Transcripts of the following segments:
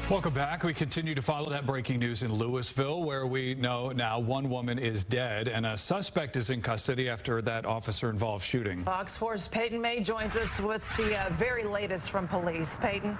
Welcome back. We continue to follow that breaking news in Lewisville, where we know now one woman is dead and a suspect is in custody after that officer-involved shooting. Fox 4's Patyon May joins us with the very latest from police. Patyon.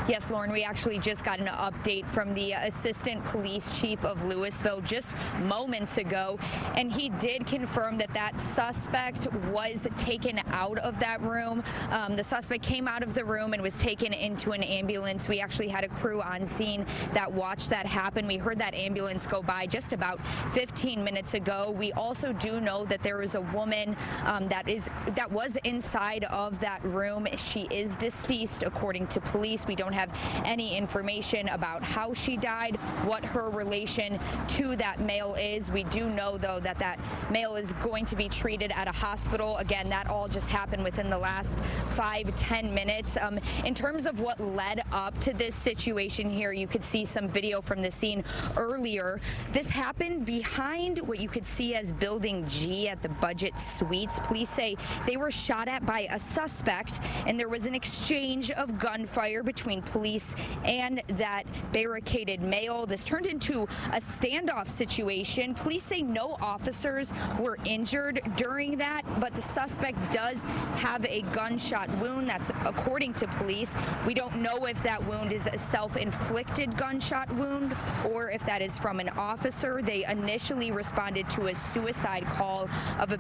Yes, Lauren, we actually just got an update from the assistant police chief of Lewisville just moments ago, and he did confirm that that suspect was taken out of that room. The suspect came out of the room and was taken into an ambulance. We actually had a crew on scene that watched that happen. We heard that ambulance go by just about 15 minutes ago. We also do know that there is a woman that was inside of that room. She is deceased, according to police. We don't have any information about how she died, what her relation to that male is. We do know, though, that that male is going to be treated at a hospital. Again, that all just happened within the last 5-10 minutes. In terms of what led up to this situation here, you could see some video from the scene earlier. This happened behind what you could see as Building G at the Budget Suites. Police say they were shot at by a suspect, and there was an exchange of gunfire between police and that barricaded male. This turned into a standoff situation. Police say no officers were injured during that, but the suspect does have a gunshot wound. That's according to police. We don't know if that wound is a self-inflicted gunshot wound or if that is from an officer. They initially responded to a suicide call of a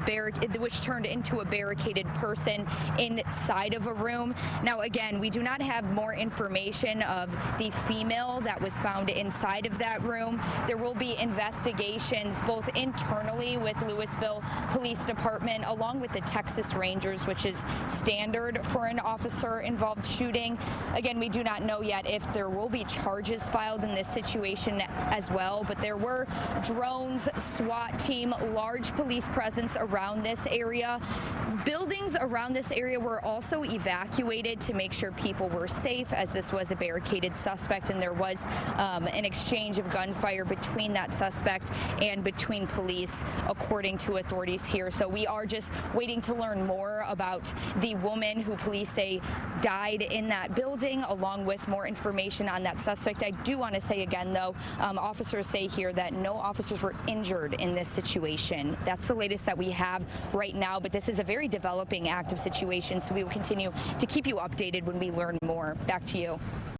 which turned into a barricaded person inside of a room. Now, again, we do not have more information of the female that was found inside of that room. There will be investigations both internally with Lewisville Police Department along with the Texas Rangers, which is standard for an officer-involved shooting. Again, we do not know yet if there will be charges filed in this situation as well, but there were drones, SWAT team, large police presence around this area. Buildings around this area were also evacuated to make sure people were safe, as this was a barricaded suspect, and there was an exchange of gunfire between that suspect and between police, according to authorities here. So we are just waiting to learn more about the woman who police say died in that building, along with more information on that suspect. I do want to say again, though, officers say here that no officers were injured in this situation. That's the latest that we have right now, but this is a very developing active situation, so we will continue to keep you updated when we learn more. Back to you.